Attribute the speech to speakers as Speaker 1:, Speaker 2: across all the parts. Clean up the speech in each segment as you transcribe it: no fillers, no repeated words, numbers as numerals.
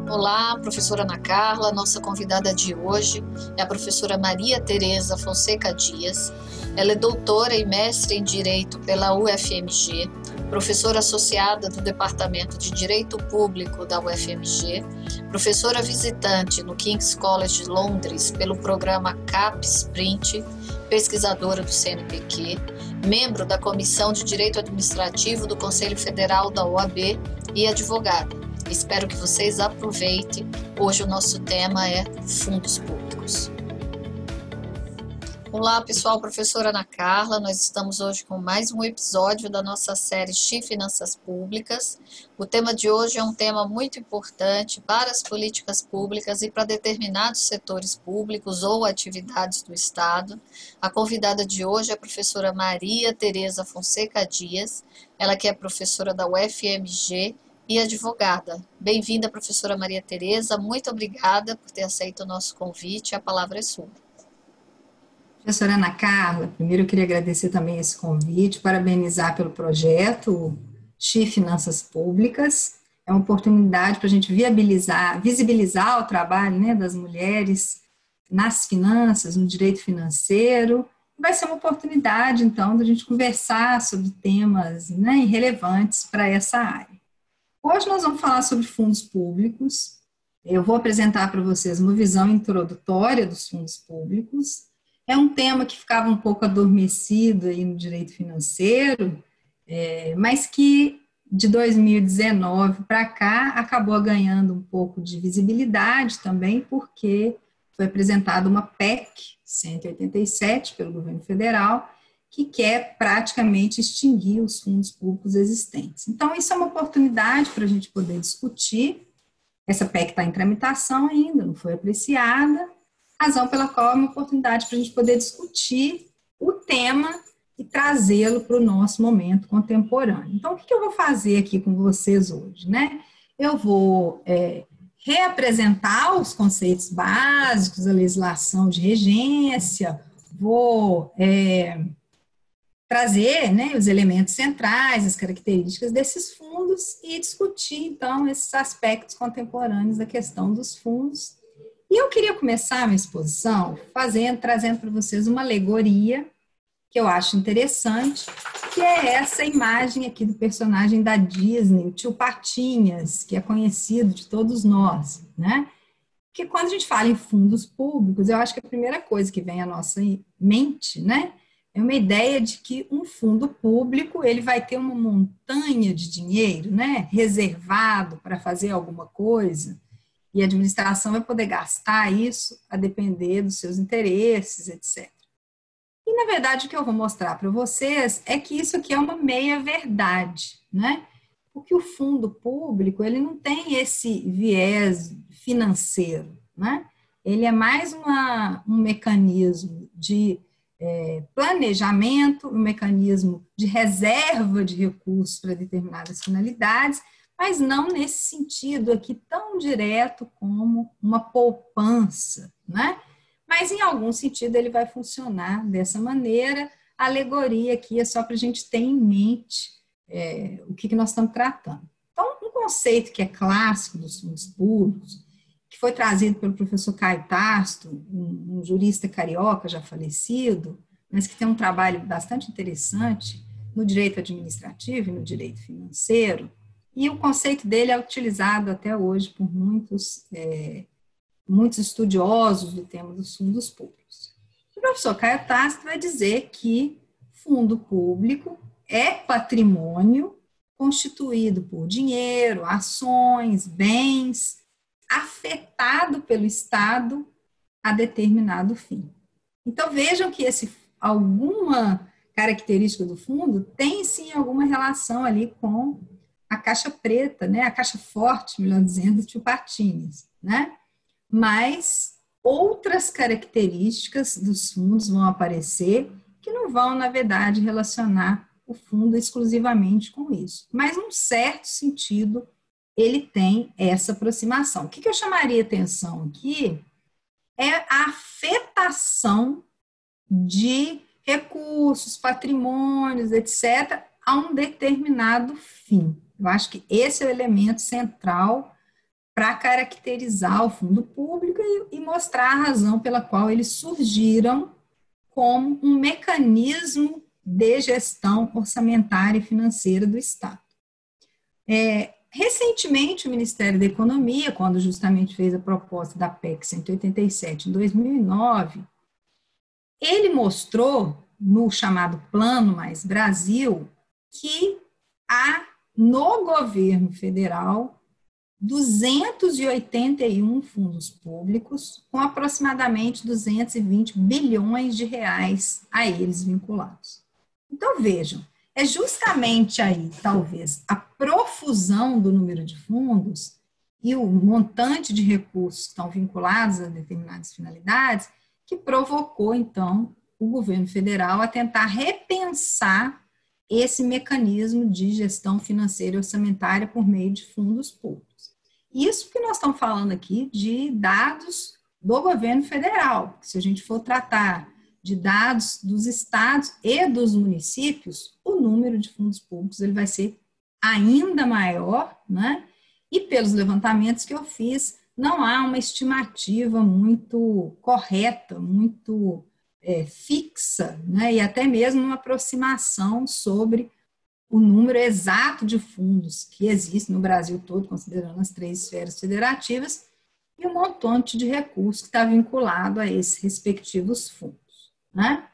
Speaker 1: Olá, professora Ana Carla. Nossa convidada de hoje é a professora Maria Tereza Fonseca Dias. Ela é doutora e mestre em Direito pela UFMG, professora associada do Departamento de Direito Público da UFMG, professora visitante no King's College de Londres pelo programa CAP Sprint, pesquisadora do CNPq, membro da Comissão de Direito Administrativo do Conselho Federal da OAB e advogada. Espero que vocês aproveitem. Hoje o nosso tema é fundos públicos. Olá pessoal, professora Ana Carla, nós estamos hoje com mais um episódio da nossa série X Finanças Públicas. O tema de hoje é um tema muito importante para as políticas públicas e para determinados setores públicos ou atividades do Estado. A convidada de hoje é a professora Maria Tereza Fonseca Dias, ela que é professora da UFMG e advogada. Bem-vinda, professora Maria Tereza, muito obrigada por ter aceito o nosso convite, a palavra é sua.
Speaker 2: Professora Ana Carla, primeiro eu queria agradecer também esse convite, parabenizar pelo projeto X Finanças Públicas. É uma oportunidade para a gente visibilizar o trabalho, né, das mulheres nas finanças, no direito financeiro. Vai ser uma oportunidade, então, da gente conversar sobre temas, né, relevantes para essa área. Hoje nós vamos falar sobre fundos públicos. Eu vou apresentar para vocês uma visão introdutória dos fundos públicos. É um tema que ficava um pouco adormecido aí no direito financeiro, mas que de 2019 para cá acabou ganhando um pouco de visibilidade também, porque foi apresentada uma PEC 187 pelo governo federal, que quer praticamente extinguir os fundos públicos existentes. Então, isso é uma oportunidade para a gente poder discutir. Essa PEC está em tramitação ainda, não foi apreciada, razão pela qual é uma oportunidade para a gente poder discutir o tema e trazê-lo para o nosso momento contemporâneo. Então, o que eu vou fazer aqui com vocês hoje, né? Eu vou reapresentar os conceitos básicos da legislação de regência, vou trazer, né, os elementos centrais, as características desses fundos e discutir, então, esses aspectos contemporâneos da questão dos fundos. E eu queria começar a minha exposição trazendo para vocês uma alegoria que eu acho interessante, que é essa imagem aqui do personagem da Disney, o tio Patinhas, que é conhecido de todos nós, né? Porque quando a gente fala em fundos públicos, eu acho que a primeira coisa que vem à nossa mente, né, é uma ideia de que um fundo público, ele vai ter uma montanha de dinheiro, né, reservado para fazer alguma coisa, e a administração vai poder gastar isso a depender dos seus interesses, etc. E, na verdade, o que eu vou mostrar para vocês é que isso aqui é uma meia-verdade, né? Porque o fundo público, ele não tem esse viés financeiro, né? Ele é mais um mecanismo de planejamento, um mecanismo de reserva de recursos para determinadas finalidades, mas não nesse sentido aqui tão direto como uma poupança, né? Mas em algum sentido ele vai funcionar dessa maneira. A alegoria aqui é só para a gente ter em mente o que nós estamos tratando. Então, um conceito que é clássico dos fundos públicos, que foi trazido pelo professor Caio Tasto, um jurista carioca já falecido, mas que tem um trabalho bastante interessante no direito administrativo e no direito financeiro, e o conceito dele é utilizado até hoje por muitos estudiosos do tema dos fundos públicos. O professor Caio Tasto vai dizer que fundo público é patrimônio constituído por dinheiro, ações, bens, afetado pelo Estado a determinado fim. Então, vejam que alguma característica do fundo tem, sim, alguma relação ali com a caixa preta, né? A caixa forte, melhor dizendo, do tio Patinhas, né? Mas outras características dos fundos vão aparecer que não vão, na verdade, relacionar o fundo exclusivamente com isso. Mas, num certo sentido, ele tem essa aproximação. O que eu chamaria atenção aqui é a afetação de recursos, patrimônios, etc., a um determinado fim. Eu acho que esse é o elemento central para caracterizar o fundo público e mostrar a razão pela qual eles surgiram como um mecanismo de gestão orçamentária e financeira do Estado. Recentemente, o Ministério da Economia, quando justamente fez a proposta da PEC 187 em 2009, ele mostrou, no chamado Plano Mais Brasil, que há no governo federal 281 fundos públicos, com aproximadamente 220 bilhões de reais a eles vinculados. Então, vejam, é justamente aí, talvez, a profusão do número de fundos e o montante de recursos que estão vinculados a determinadas finalidades que provocou, então, o governo federal a tentar repensar esse mecanismo de gestão financeira e orçamentária por meio de fundos públicos. Isso que nós estamos falando aqui de dados do governo federal. Se a gente for tratar de dados dos estados e dos municípios, o número de fundos públicos ele vai ser ainda maior, né? E pelos levantamentos que eu fiz, não há uma estimativa muito correta, muito fixa, né? E até mesmo uma aproximação sobre o número exato de fundos que existe no Brasil todo, considerando as 3 esferas federativas, e o montante de recursos que está vinculado a esses respectivos fundos, né?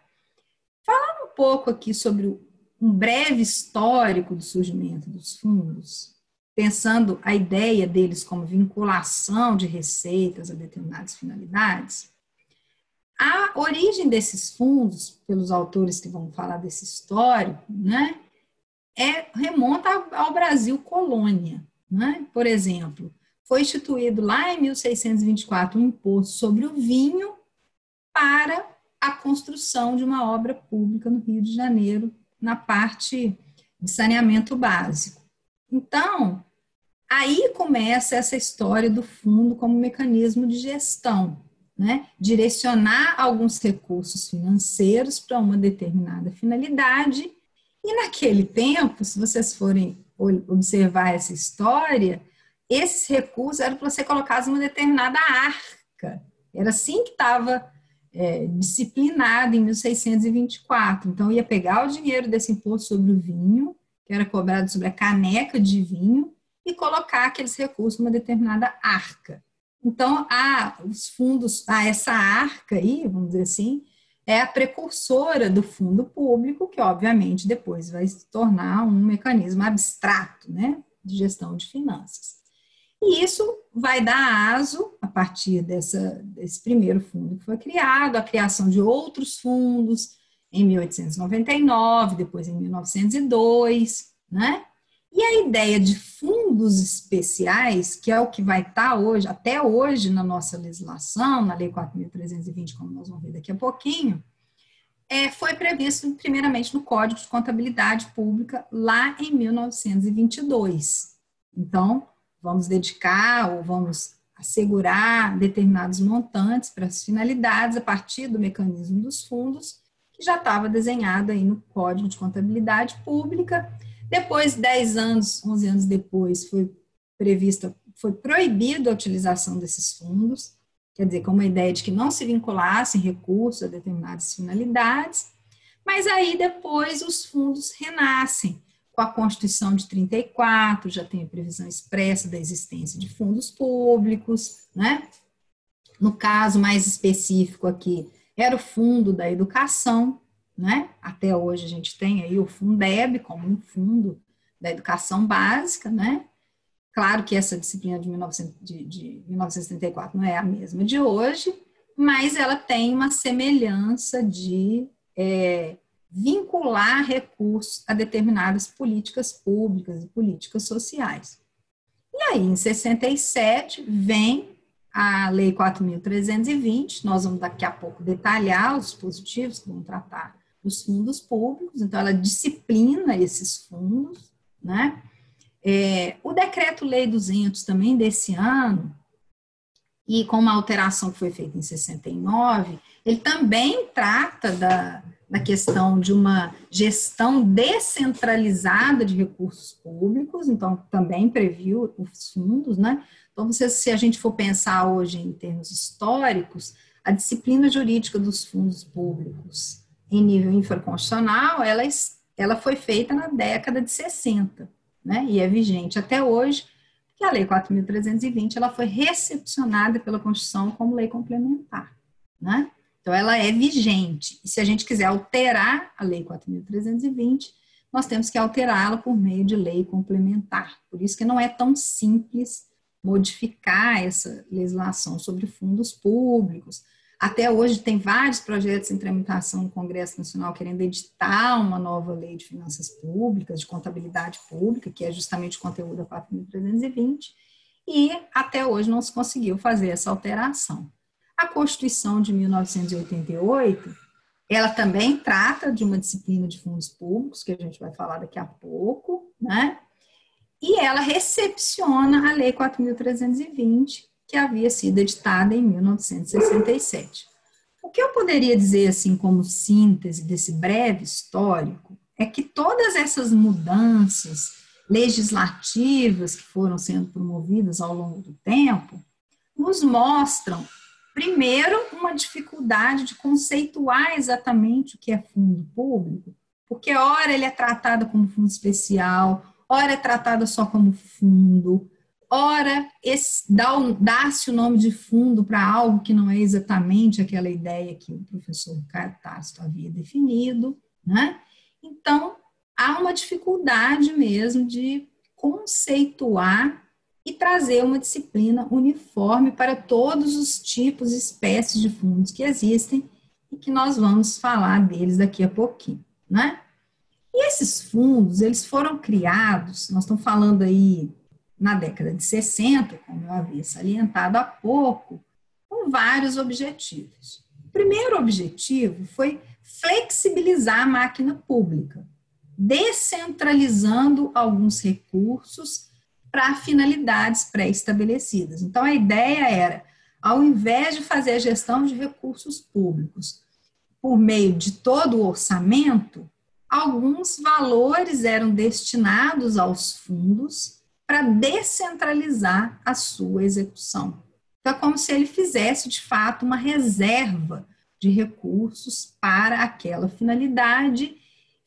Speaker 2: Falando um pouco aqui sobre um breve histórico do surgimento dos fundos, pensando a ideia deles como vinculação de receitas a determinadas finalidades, a origem desses fundos, pelos autores que vão falar desse histórico, né, remonta ao Brasil colônia, né? Por exemplo, foi instituído lá em 1624 um imposto sobre o vinho para a construção de uma obra pública no Rio de Janeiro, na parte de saneamento básico. Então, aí começa essa história do fundo como mecanismo de gestão, né? Direcionar alguns recursos financeiros para uma determinada finalidade. E naquele tempo, se vocês forem observar essa história, esses recursos eram para ser colocados em uma determinada arca. Era assim que estava disciplinado em 1624. Então, ia pegar o dinheiro desse imposto sobre o vinho, que era cobrado sobre a caneca de vinho, e colocar aqueles recursos numa determinada arca. Então, os fundos, essa arca aí, vamos dizer assim, é a precursora do fundo público, que obviamente depois vai se tornar um mecanismo abstrato, né, de gestão de finanças. E isso vai dar aso, a partir desse primeiro fundo que foi criado, a criação de outros fundos em 1899, depois em 1902, né? E a ideia de fundos especiais, que é o que vai estar hoje, até hoje na nossa legislação, na Lei 4.320, como nós vamos ver daqui a pouquinho, foi previsto primeiramente no Código de Contabilidade Pública, lá em 1922. Então, vamos dedicar ou vamos assegurar determinados montantes para as finalidades a partir do mecanismo dos fundos, que já estava desenhado aí no Código de Contabilidade Pública. Depois, 10 anos, 11 anos depois, foi proibida a utilização desses fundos, quer dizer, com uma ideia de que não se vinculassem recursos a determinadas finalidades, mas aí depois os fundos renascem. Com a Constituição de 34, já tem a previsão expressa da existência de fundos públicos, né? No caso mais específico aqui, era o Fundo da Educação, né? Até hoje a gente tem aí o Fundeb como um fundo da educação básica, né? Claro que essa disciplina de 1934 não é a mesma de hoje, mas ela tem uma semelhança de vincular recursos a determinadas políticas públicas e políticas sociais. E aí, em 67, vem a Lei 4.320, nós vamos daqui a pouco detalhar os dispositivos que vão tratar dos fundos públicos, então ela disciplina esses fundos, né? O Decreto-Lei 200 também desse ano, e com uma alteração que foi feita em 69, ele também trata na questão de uma gestão descentralizada de recursos públicos, então também previu os fundos, né? Então, se a gente for pensar hoje em termos históricos, a disciplina jurídica dos fundos públicos em nível infraconstitucional, ela foi feita na década de 60, né? E é vigente até hoje, porque a Lei 4.320 ela foi recepcionada pela Constituição como lei complementar, né? Então, ela é vigente. E se a gente quiser alterar a Lei 4.320, nós temos que alterá-la por meio de lei complementar. Por isso que não é tão simples modificar essa legislação sobre fundos públicos. Até hoje tem vários projetos em tramitação no Congresso Nacional querendo editar uma nova lei de finanças públicas, de contabilidade pública, que é justamente o conteúdo da 4.320, e até hoje não se conseguiu fazer essa alteração. A Constituição de 1988, ela também trata de uma disciplina de fundos públicos, que a gente vai falar daqui a pouco, né? E ela recepciona a Lei 4.320, que havia sido editada em 1967. O que eu poderia dizer, assim, como síntese desse breve histórico, é que todas essas mudanças legislativas que foram sendo promovidas ao longo do tempo, nos mostram, primeiro, uma dificuldade de conceituar exatamente o que é fundo público, porque ora ele é tratado como fundo especial, ora é tratado só como fundo, ora dá-se o nome de fundo para algo que não é exatamente aquela ideia que o professor Ricardo Tácito havia definido, né? Então, há uma dificuldade mesmo de conceituar e trazer uma disciplina uniforme para todos os tipos e espécies de fundos que existem e que nós vamos falar deles daqui a pouquinho, né? E esses fundos, eles foram criados, nós estamos falando aí na década de 60, como eu havia salientado há pouco, com vários objetivos. O primeiro objetivo foi flexibilizar a máquina pública, descentralizando alguns recursos para finalidades pré-estabelecidas. Então, a ideia era, ao invés de fazer a gestão de recursos públicos por meio de todo o orçamento, alguns valores eram destinados aos fundos para descentralizar a sua execução. Então, é como se ele fizesse, de fato, uma reserva de recursos para aquela finalidade,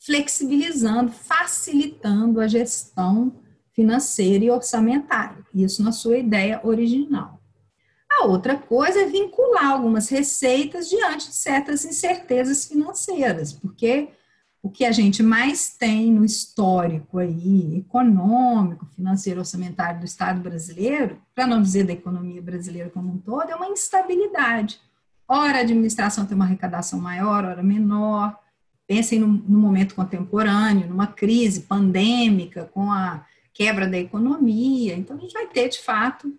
Speaker 2: flexibilizando, facilitando a gestão financeira e orçamentária. Isso na sua ideia original. A outra coisa é vincular algumas receitas diante de certas incertezas financeiras, porque o que a gente mais tem no histórico aí, econômico, financeiro, orçamentário do Estado brasileiro, para não dizer da economia brasileira como um todo, é uma instabilidade. Ora a administração tem uma arrecadação maior, ora menor. Pensem no momento contemporâneo, numa crise pandêmica, com a quebra da economia. Então, a gente vai ter, de fato,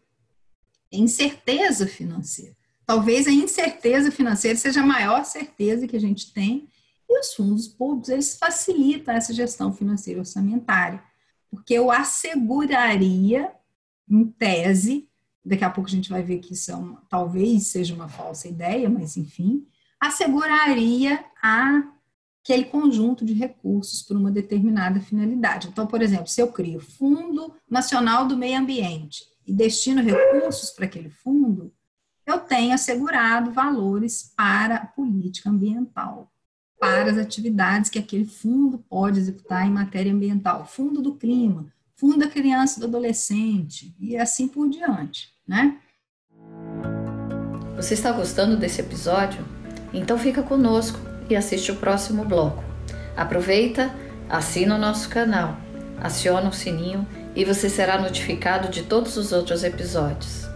Speaker 2: incerteza financeira. Talvez a incerteza financeira seja a maior certeza que a gente tem, e os fundos públicos, eles facilitam essa gestão financeira orçamentária, porque eu asseguraria, em tese, daqui a pouco a gente vai ver que isso talvez seja uma falsa ideia, mas enfim, asseguraria aquele conjunto de recursos por uma determinada finalidade. Então, por exemplo, se eu crio Fundo Nacional do Meio Ambiente e destino recursos para aquele fundo, eu tenho assegurado valores para a política ambiental, para as atividades que aquele fundo pode executar em matéria ambiental, fundo do clima, fundo da criança e do adolescente, e assim por diante, né?
Speaker 1: Você está gostando desse episódio? Então fica conosco e assiste o próximo bloco. Aproveita, assina o nosso canal, aciona o sininho e você será notificado de todos os outros episódios.